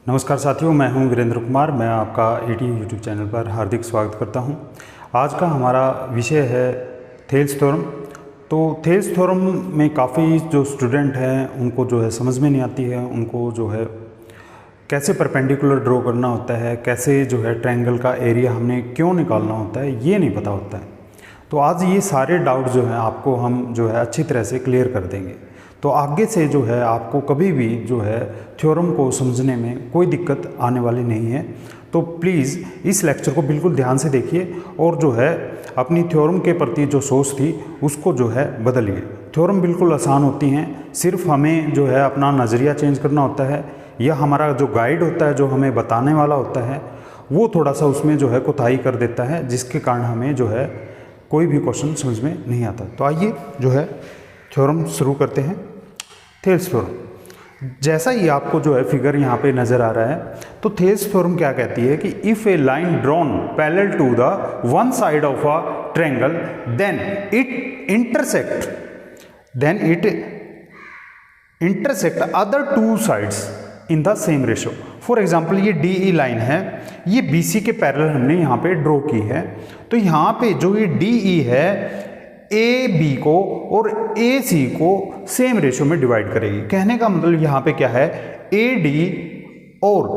नमस्कार साथियों, मैं हूं वीरेंद्र कुमार। मैं आपका एटी यूट्यूब चैनल पर हार्दिक स्वागत करता हूं। आज का हमारा विषय है थेल्स थ्योरम। तो थेल्स थ्योरम में काफ़ी जो स्टूडेंट हैं उनको जो है समझ में नहीं आती है, उनको जो है कैसे परपेंडिकुलर ड्रॉ करना होता है, कैसे जो है ट्रायंगल का एरिया हमने क्यों निकालना होता है, ये नहीं पता होता है। तो आज ये सारे डाउट जो हैं आपको हम जो है अच्छी तरह से क्लियर कर देंगे। तो आगे से जो है आपको कभी भी जो है थ्योरम को समझने में कोई दिक्कत आने वाली नहीं है। तो प्लीज़ इस लेक्चर को बिल्कुल ध्यान से देखिए और जो है अपनी थ्योरम के प्रति जो सोच थी उसको जो है बदलिए। थ्योरम बिल्कुल आसान होती हैं, सिर्फ हमें जो है अपना नज़रिया चेंज करना होता है, या हमारा जो गाइड होता है जो हमें बताने वाला होता है वो थोड़ा सा उसमें जो है कोताही कर देता है, जिसके कारण हमें जो है कोई भी क्वेश्चन समझ में नहीं आता। तो आइए जो है थ्योरम शुरू करते हैं। थेल्स थ्योरम जैसा ही आपको जो है फिगर यहाँ पे नज़र आ रहा है, तो थेल्स थ्योरम क्या कहती है कि if a line drawn parallel to the one side of a triangle then it intersect other two sides in the same ratio. For example ये डी ई लाइन है, ये बी सी के parallel हमने यहाँ पे ड्रॉ की है। तो यहाँ पे जो ये डी ई है ए बी को और ए सी को सेम रेशो में डिवाइड करेगी। कहने का मतलब यहाँ पे क्या है, ए डी और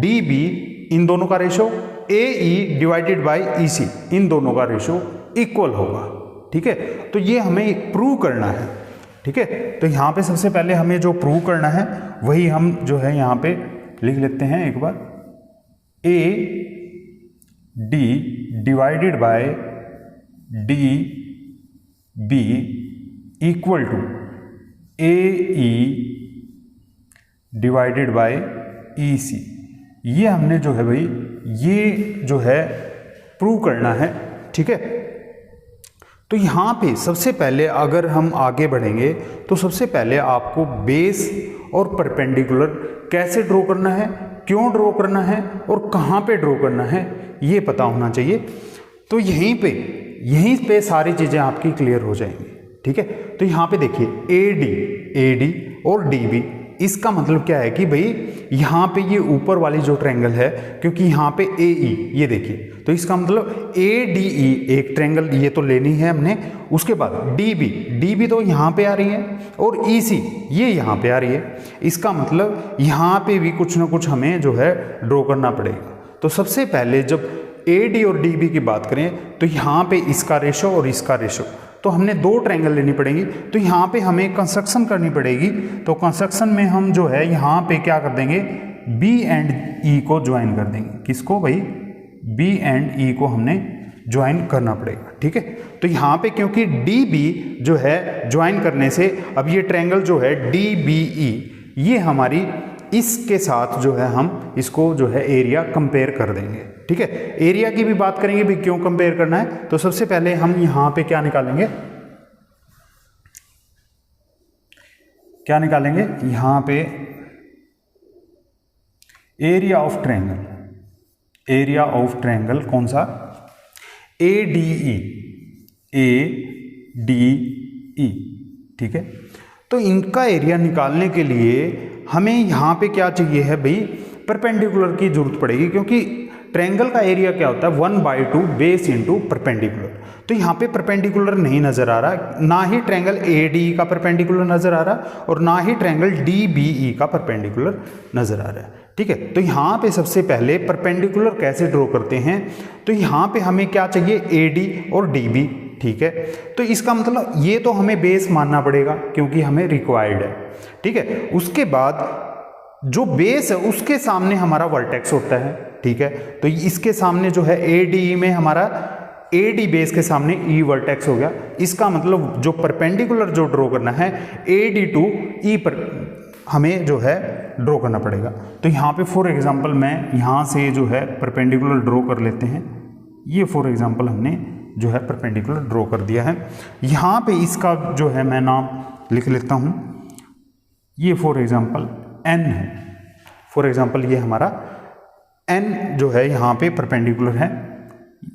डी बी इन दोनों का ratio, A E divided by E C इन दोनों का रेशो इक्वल होगा। ठीक है, तो ये हमें प्रूव करना है। ठीक है, तो यहाँ पे सबसे पहले हमें जो प्रूव करना है वही हम जो है यहाँ पे लिख लेते हैं एक बार। A D divided by D B equal to A E divided by E C. ये हमने जो है भाई ये जो है प्रूव करना है। ठीक है, तो यहाँ पे सबसे पहले अगर हम आगे बढ़ेंगे तो सबसे पहले आपको बेस और परपेंडिकुलर कैसे ड्रॉ करना है, क्यों ड्रॉ करना है और कहाँ पे ड्रॉ करना है ये पता होना चाहिए। तो यहीं पे सारी चीज़ें आपकी क्लियर हो जाएंगी। ठीक है, तो यहाँ पे देखिए ए डी और डी बी, इसका मतलब क्या है कि भाई यहाँ पे ये ऊपर वाली जो ट्रायंगल है, क्योंकि यहाँ पे ए ई ये देखिए, तो इसका मतलब ए डी ई एक ट्रायंगल ये तो लेनी है हमने। उसके बाद डी बी तो यहाँ पे आ रही है और ई सी ये यहाँ पे आ रही है। इसका मतलब यहाँ पे भी कुछ ना कुछ हमें जो है ड्रॉ करना पड़ेगा। तो सबसे पहले जब ए डी और डी बी की बात करें तो यहाँ पे इसका रेशो और इसका रेशो, तो हमने दो ट्रायंगल लेनी पड़ेगी। तो यहाँ पे हमें कंस्ट्रक्शन करनी पड़ेगी। तो कंस्ट्रक्शन में हम जो है यहाँ पे क्या कर देंगे, बी एंड ई को ज्वाइन कर देंगे। किसको भाई, बी एंड ई को हमने ज्वाइन करना पड़ेगा। ठीक है, तो यहाँ पे क्योंकि डी बी जो है ज्वाइन करने से अब ये ट्रायंगल जो है डी बी ई ये हमारी इसके साथ जो है हम इसको जो है एरिया कंपेयर कर देंगे। ठीक है, एरिया की भी बात करेंगे भी क्यों कंपेयर करना है। तो सबसे पहले हम यहां पे क्या निकालेंगे, यहां पे एरिया ऑफ ट्रायंगल कौन सा, ए डी ई। ठीक है, तो इनका एरिया निकालने के लिए हमें यहाँ पे क्या चाहिए है भाई, परपेंडिकुलर की जरूरत पड़ेगी। क्योंकि ट्रायंगल का एरिया क्या होता है, 1/2 बेस इंटू परपेंडिकुलर। तो यहाँ पे परपेंडिकुलर नहीं नजर आ रहा, ना ही ट्रायंगल ए डी का परपेंडिकुलर नजर आ रहा और ना ही ट्रायंगल डी बी ई का परपेंडिकुलर नजर आ रहा है। ठीक है, तो यहाँ पे सबसे पहले परपेंडिकुलर कैसे ड्रॉ करते हैं, तो यहाँ पे हमें क्या चाहिए, ए डी और डी बी। ठीक है, तो इसका मतलब ये तो हमें बेस मानना पड़ेगा क्योंकि हमें रिक्वायर्ड है। ठीक है, उसके बाद जो बेस है उसके सामने हमारा वर्टेक्स होता है। ठीक है, तो इसके सामने जो है ए डी में हमारा ए डी बेस के सामने ई वर्टेक्स हो गया। इसका मतलब जो परपेंडिकुलर जो ड्रॉ करना है ए डी टू ई पर हमें जो है ड्रॉ करना पड़ेगा। तो यहाँ पे फॉर एग्जांपल मैं यहाँ से जो है परपेंडिकुलर ड्रॉ कर लेते हैं। ये फॉर एग्जांपल हमने जो है परपेंडिकुलर ड्रॉ कर दिया है। यहाँ पे इसका जो है मैं नाम लिख लेता हूँ, ये फॉर एग्जांपल एन है। फॉर एग्जांपल ये हमारा एन जो है यहाँ पे परपेंडिकुलर है,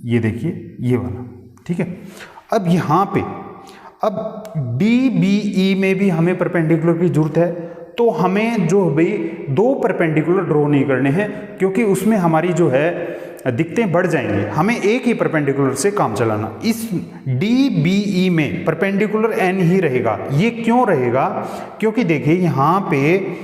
ये देखिए ये वाला। ठीक है, अब यहाँ पे अब डी बी ई में भी हमें परपेंडिकुलर की जरूरत है। तो हमें जो भाई दो परपेंडिकुलर ड्रॉ नहीं करने हैं, क्योंकि उसमें हमारी जो है दिक्कतें बढ़ जाएंगी। हमें एक ही परपेंडिकुलर से काम चलाना। इस DBE में परपेंडिकुलर n ही रहेगा। ये क्यों रहेगा? क्योंकि देखिए यहाँ पे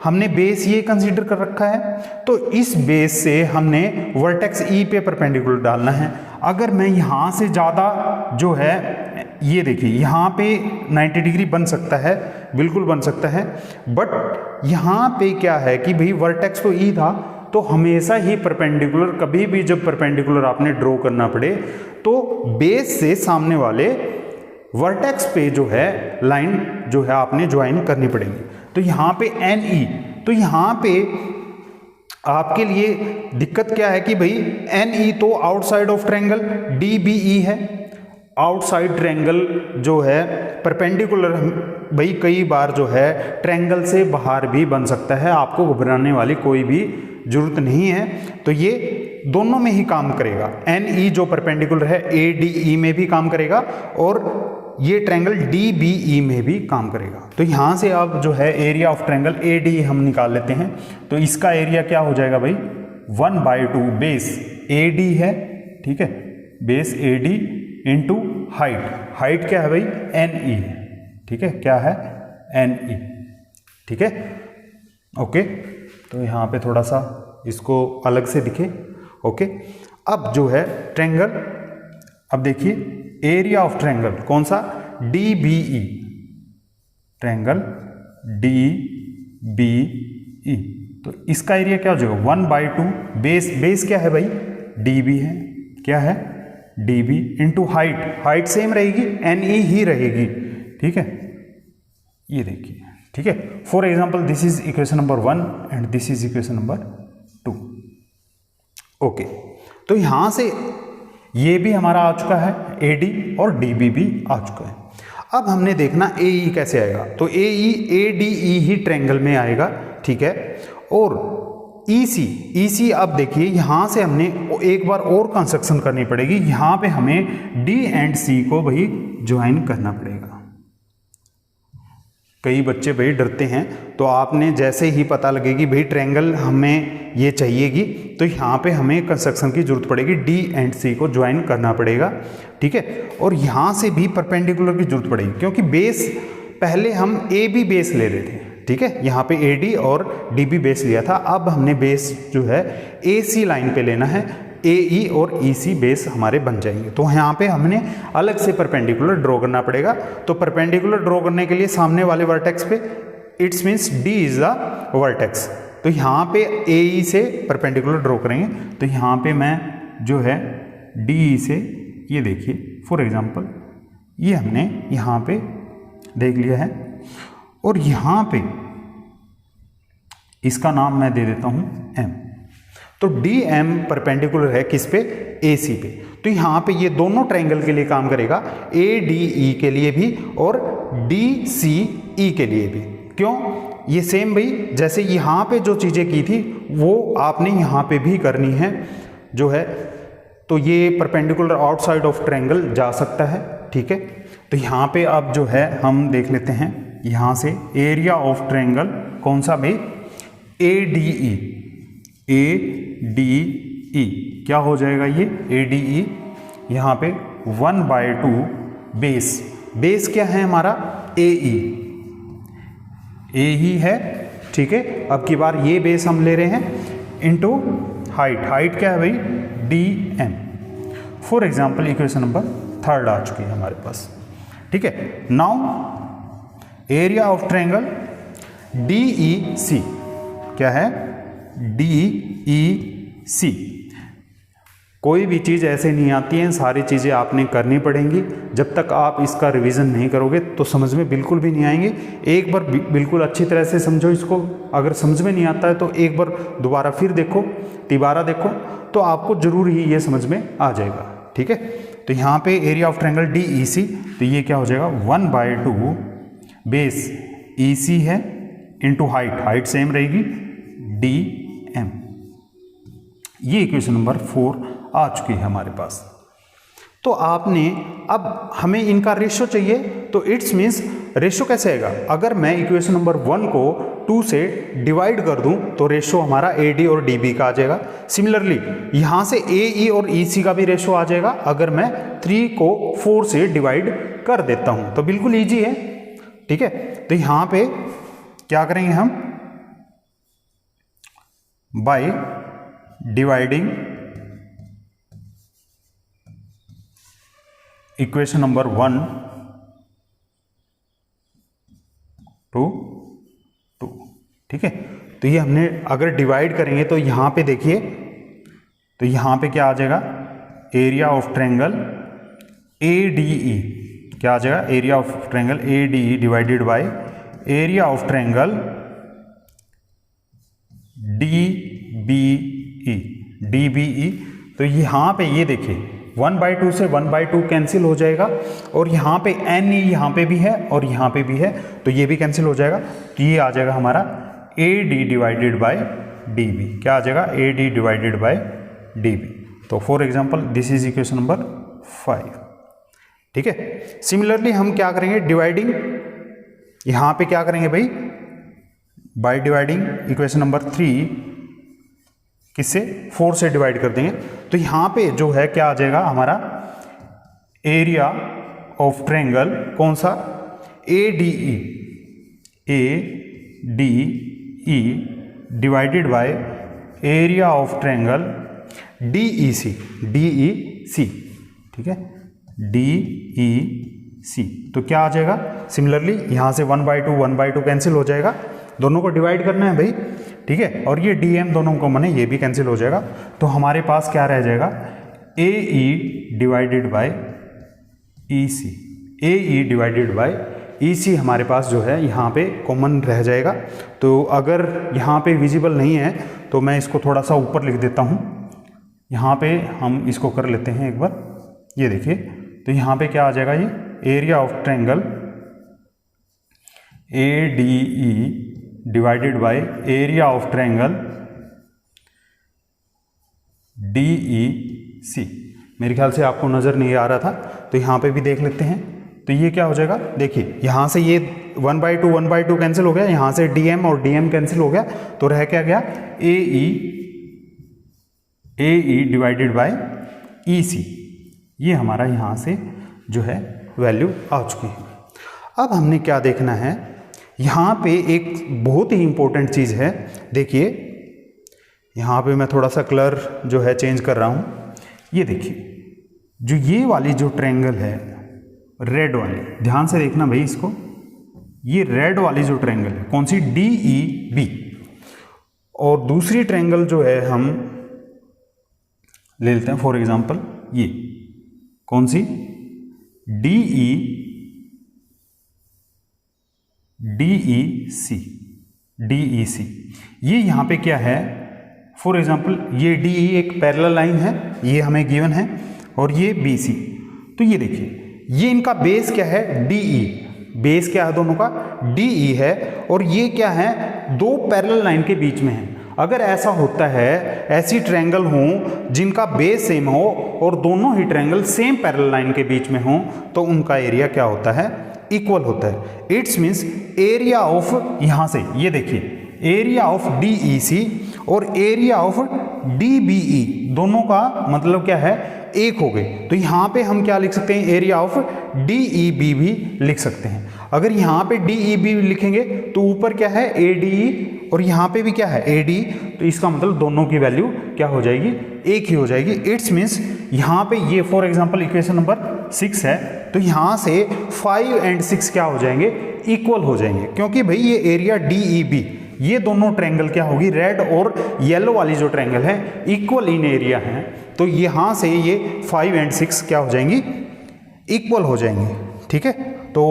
हमने बेस ये कंसीडर कर रखा है, तो इस बेस से हमने वर्टेक्स E पे परपेंडिकुलर डालना है। अगर मैं यहाँ से ज़्यादा जो है, ये देखिए यहाँ पे 90 डिग्री बन सकता है, बिल्कुल बन सकता है, बट यहाँ पे क्या है कि भाई वर्टेक्स तो E था, तो हमेशा ही परपेंडिकुलर, कभी भी जब परपेंडिकुलर आपने ड्रॉ करना पड़े तो बेस से सामने वाले वर्टेक्स पे जो है लाइन जो है आपने ज्वाइन करनी पड़ेगी। तो यहाँ पे NE, तो यहाँ पे आपके लिए दिक्कत क्या है कि भाई NE तो आउटसाइड ऑफ ट्रायंगल, DBE है आउटसाइड ट्रायंगल जो है परपेंडिकुलर, भाई कई बार जो है ट्रायंगल से बाहर भी बन सकता है, आपको घबराने वाली कोई भी जरूरत नहीं है। तो ये दोनों में ही काम करेगा। NE जो परपेंडिकुलर है ADE में भी काम करेगा और ये ट्रायंगल DBE में भी काम करेगा। तो यहाँ से अब जो है एरिया ऑफ ट्रायंगल ADE हम निकाल लेते हैं। तो इसका एरिया क्या हो जाएगा भाई, 1/2 बेस AD है, ठीक है, बेस AD इंटू हाइट क्या है भाई, NE, ठीक है, क्या है NE, ठीक है, ओके। तो यहाँ पे थोड़ा सा इसको अलग से दिखे, ओके। अब जो है ट्रायंगल, अब देखिए एरिया ऑफ ट्रायंगल कौन सा, DBE, ट्रायंगल DBE, तो इसका एरिया क्या हो जाएगा 1/2 बेस क्या है भाई, DB है, क्या है DB इंटू हाइट सेम रहेगी, NE ही रहेगी, ठीक है, ये देखिए, ठीक है। For example this is equation number 1 and this is equation number 2, okay. तो यहां से ये भी हमारा आ चुका है AD और DB भी आ चुका है। अब हमने देखना AE कैसे आएगा, तो ADE ही ट्रायंगल में आएगा, ठीक है। और EC अब देखिए यहां से हमने एक बार और कंस्ट्रक्शन करनी पड़ेगी, यहां पे हमें D एंड C को भाई ज्वाइन करना पड़ेगा। कई बच्चे भाई डरते हैं, तो आपने जैसे ही पता लगेगी भाई ट्रायंगल हमें ये चाहिएगी, तो यहाँ पे हमें कंस्ट्रक्शन की जरूरत पड़ेगी, D एंड C को ज्वाइन करना पड़ेगा, ठीक है। और यहाँ से भी परपेंडिकुलर की जरूरत पड़ेगी, क्योंकि बेस पहले हम AB बेस ले रहे थे, ठीक है, यहाँ पे AD और DB बेस लिया था। अब हमने बेस जो है AC लाइन पे लेना है, AE और EC बेस हमारे बन जाएंगे। तो यहाँ पे हमने अलग से परपेंडिकुलर ड्रॉ करना पड़ेगा। तो परपेंडिकुलर ड्रॉ करने के लिए सामने वाले वर्टेक्स पे it's means D is the vertex, तो यहाँ पे AE से परपेंडिकुलर ड्रॉ करेंगे। तो यहाँ पे मैं जो है DE से, ये देखिए फॉर एग्जांपल ये हमने यहाँ पे देख लिया है, और यहाँ पे इसका नाम मैं दे देता हूँ M। तो DM परपेंडिकुलर है किस पे, AC पे। तो यहाँ पे ये दोनों ट्रायंगल के लिए काम करेगा, ADE के लिए भी और DCE के लिए भी। क्यों, ये सेम भाई जैसे यहाँ पे जो चीज़ें की थी वो आपने यहाँ पे भी करनी है जो है। तो ये परपेंडिकुलर आउटसाइड ऑफ ट्रायंगल जा सकता है, ठीक है। तो यहाँ पे अब जो है हम देख लेते हैं, यहाँ से एरिया ऑफ ट्रायंगल कौन सा भाई, ADE क्या हो जाएगा ये ADE, यहाँ पे 1/2 बेस क्या है हमारा AE है, ठीक है। अब की बार ये बेस हम ले रहे हैं इनटू हाइट क्या है भाई DM। For example equation number 3 आ चुकी है हमारे पास, ठीक है। Now area of triangle DEC क्या है, DEC। कोई भी चीज़ ऐसे नहीं आती है, सारी चीज़ें आपने करनी पड़ेंगी। जब तक आप इसका रिवीजन नहीं करोगे तो समझ में बिल्कुल भी नहीं आएंगे। एक बार बिल्कुल अच्छी तरह से समझो इसको, अगर समझ में नहीं आता है तो एक बार दोबारा फिर देखो, तिबारा देखो, तो आपको जरूर ही ये समझ में आ जाएगा, ठीक है। तो यहाँ पे एरिया ऑफ ट्रायंगल DEC, तो ये क्या हो जाएगा 1/2 बेस EC है इंटू हाइट सेम रहेगी DM। ये इक्वेशन नंबर 4 आ चुकी है हमारे पास। तो आपने अब हमें इनका रेशो चाहिए, तो इट्स मीन्स रेशो कैसे आएगा, अगर मैं इक्वेशन नंबर 1 को 2 से डिवाइड कर दूं तो रेशो हमारा AD और DB का आ जाएगा। सिमिलरली यहाँ से AE और EC का भी रेशो आ जाएगा अगर मैं 3 को 4 से डिवाइड कर देता हूं, तो बिल्कुल ईजी है। ठीक है, तो यहाँ पे क्या करेंगे हम, by dividing equation number 1 to 2। ठीक है, तो ये हमने अगर डिवाइड करेंगे तो यहाँ पे देखिए, तो यहाँ पे क्या आ जाएगा, एरिया ऑफ ट्रायंगल ADE क्या आ जाएगा, area of triangle ADE divided by area of triangle DBE। तो यहाँ पे ये देखिए 1/2 से 1/2 कैंसिल हो जाएगा और यहाँ पे NE यहाँ पे भी है और यहाँ पे भी है, तो ये भी कैंसिल हो जाएगा। तो ये आ जाएगा हमारा AD डिवाइडेड बाय DB, क्या आ जाएगा, AD डिवाइडेड बाय DB। तो for example this is equation number 5। ठीक है, सिमिलरली हम क्या करेंगे, डिवाइडिंग यहाँ पे क्या करेंगे भाई, बाय डिवाइडिंग इक्वेशन नंबर 3 किससे, 4 से डिवाइड कर देंगे। तो यहाँ पे जो है क्या आ जाएगा हमारा, एरिया ऑफ ट्रायंगल कौन सा, ADE divided by area of triangle DEC। ठीक है, DEC। तो क्या आ जाएगा, सिमिलरली यहाँ से 1/2 कैंसिल हो जाएगा, दोनों को डिवाइड करना है भाई। ठीक है, और ये DM दोनों को मने ये भी कैंसिल हो जाएगा, तो हमारे पास क्या रह जाएगा, AE divided by EC। AE divided by EC हमारे पास जो है यहाँ पे कॉमन रह जाएगा। तो अगर यहाँ पे विजिबल नहीं है तो मैं इसको थोड़ा सा ऊपर लिख देता हूँ, यहाँ पे हम इसको कर लेते हैं एक बार, ये देखिए। तो यहाँ पे क्या आ जाएगा, ये area of triangle ADE divided by area of triangle DEC। मेरे ख्याल से आपको नज़र नहीं आ रहा था, तो यहाँ पे भी देख लेते हैं। तो ये क्या हो जाएगा, देखिए यहाँ से ये 1/2 कैंसिल हो गया, यहाँ से DM और DM कैंसिल हो गया, तो रह क्या गया, AE डिवाइडेड बाय EC। ये हमारा यहाँ से जो है वैल्यू आ चुकी है। अब हमने क्या देखना है, यहाँ पे एक बहुत ही इंपॉर्टेंट चीज़ है, देखिए यहाँ पे मैं थोड़ा सा कलर जो है चेंज कर रहा हूँ। ये देखिए जो ये वाली जो ट्रायंगल है रेड वाली, ध्यान से देखना भाई इसको, ये रेड वाली जो ट्रायंगल है कौन सी, DEB। और दूसरी ट्रायंगल जो है हम ले लेते हैं फॉर एग्जांपल, ये कौन सी, DEC। ये यहाँ पे क्या है, फॉर एग्जांपल ये DE एक पैरेलल लाइन है, ये हमें गिवन है, और ये BC। तो ये देखिए ये इनका बेस क्या है, DE। बेस क्या है दोनों का, DE है, और ये क्या है, दो पैरेलल लाइन के बीच में है। अगर ऐसा होता है, ऐसी ट्रायंगल हों जिनका बेस सेम हो और दोनों ही ट्रायंगल सेम पैरेलल लाइन के बीच में हों, तो उनका एरिया क्या होता है, इक्वल होता है। इट्स मीन्स एरिया ऑफ, यहाँ से ये देखिए एरिया ऑफ DEC और एरिया ऑफ DBE दोनों का मतलब क्या है, एक हो गए। तो यहाँ पे हम क्या लिख सकते हैं, एरिया ऑफ DEB भी लिख सकते हैं। अगर यहाँ पे DEB लिखेंगे तो ऊपर क्या है, ADE, और यहाँ पे भी क्या है, AD। तो इसका मतलब दोनों की वैल्यू क्या हो जाएगी, एक ही हो जाएगी। इट्स मीन्स यहाँ पे ये फॉर एग्जांपल इक्वेशन नंबर 6 है, तो यहाँ से 5 और 6 क्या हो जाएंगे, इक्वल हो जाएंगे, क्योंकि भाई ये एरिया DEB, ये दोनों ट्रायंगल क्या होगी, रेड और येलो वाली जो ट्रायंगल है इक्वल इन एरिया हैं। तो यहाँ से ये 5 और 6 क्या हो जाएंगी, इक्वल हो जाएंगे। ठीक है, तो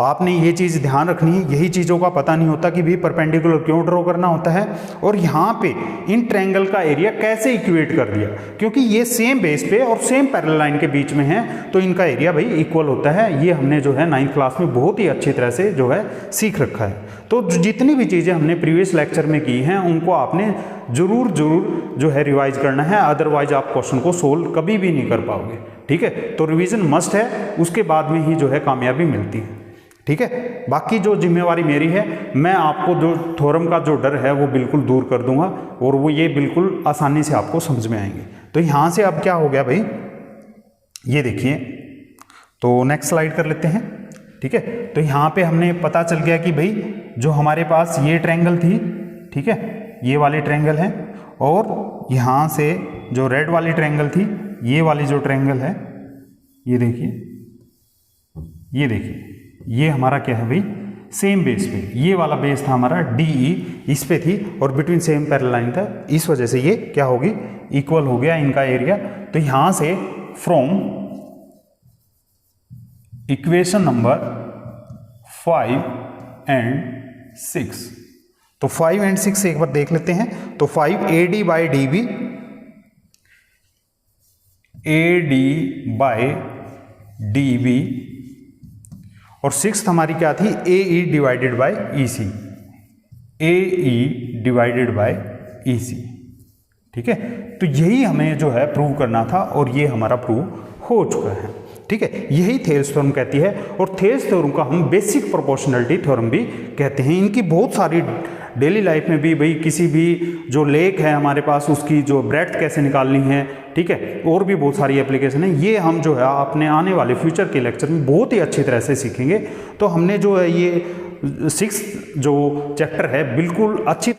आपने ये चीज़ ध्यान रखनी है। यही चीज़ों का पता नहीं होता कि भी परपेंडिकुलर क्यों ड्रॉ करना होता है, और यहाँ पे इन ट्रायंगल का एरिया कैसे इक्वेट कर दिया, क्योंकि ये सेम बेस पे और सेम पैरेलल लाइन के बीच में है, तो इनका एरिया भाई इक्वल होता है। ये हमने जो है 9th क्लास में बहुत ही अच्छी तरह से जो है सीख रखा है। तो जितनी भी चीज़ें हमने प्रीवियस लेक्चर में की हैं उनको आपने जरूर जो है रिवाइज करना है, अदरवाइज आप क्वेश्चन को सोल्व कभी भी नहीं कर पाओगे। ठीक है, तो रिवीजन मस्ट है, उसके बाद में ही जो है कामयाबी मिलती है। ठीक है। बाकी जो जिम्मेवारी मेरी है, मैं आपको जो थ्योरम का जो डर है वो बिल्कुल दूर कर दूंगा और वो ये बिल्कुल आसानी से आपको समझ में आएंगे। तो यहाँ से अब क्या हो गया भाई, ये देखिए, तो नेक्स्ट स्लाइड कर लेते हैं, ठीक है। तो यहाँ पे हमने पता चल गया कि भाई जो हमारे पास ये ट्रायंगल थी, ठीक है, ये वाली ट्रायंगल है, और यहाँ से जो रेड वाली ट्रायंगल थी, ये वाली जो ट्रायंगल है, ये देखिए, ये देखिए, ये हमारा क्या है भाई, सेम बेस पे, ये वाला बेस था हमारा DE, इस पे थी और बिटवीन सेम पैरेलल लाइन था, इस वजह से ये क्या होगी, इक्वल हो गया इनका एरिया। तो यहां से फ्रॉम इक्वेशन नंबर 5 एंड 6, तो 5 एंड 6 एक बार देख लेते हैं। तो 5 AD by DB, AD by DB, और 6th हमारी क्या थी, AE divided by EC, AE divided by EC, ठीक है। तो यही हमें जो है प्रूव करना था और ये हमारा प्रूव हो चुका है, ठीक है। यही थेल्स थ्योरम कहती है, और थेल्स थ्योरम का हम बेसिक प्रोपोर्शनलिटी थ्योरम भी कहते हैं। इनकी बहुत सारी डेली लाइफ में भी भाई, किसी भी जो लेक है हमारे पास, उसकी जो ब्रेड्थ कैसे निकालनी है, ठीक है, और भी बहुत सारी एप्लीकेशन है। ये हम जो है अपने आने वाले फ्यूचर के लेक्चर में बहुत ही अच्छी तरह से सीखेंगे। तो हमने जो है ये 6th जो चैप्टर है बिल्कुल अच्छी